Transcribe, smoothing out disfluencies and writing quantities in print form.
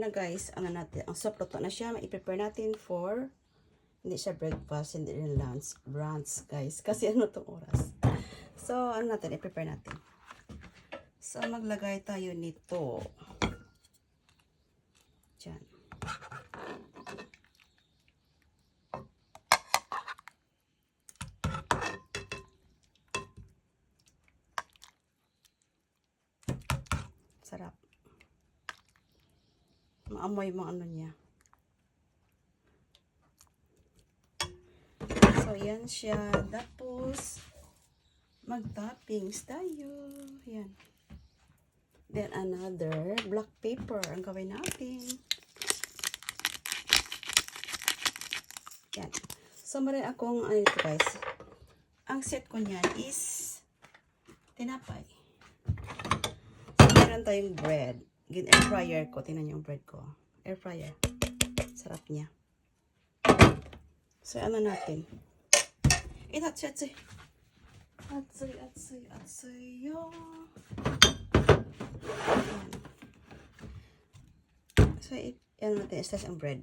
Na guys, ano natin, ang soup luto na siya. I-prepare natin for, hindi siya breakfast, hindi rin lunch, brunch guys. Kasi ano tong oras. So, ano natin, i-prepare natin. So, maglagay tayo nito. Diyan. Sarap. Maamoy mo ano niya. So, yan siya. Tapos, mag-toppings tayo. Yan. Then, another black paper ang gawin natin. Yan. So, marin akong, ano ito guys. Ang set ko niyan is tinapay. So, meron tayong bread. Air fryer ko. Tingnan niyo yung bread ko. Air fryer. Sarap niya. So, ano natin? Atsui. Yo. So, ano natin? Islas ang bread.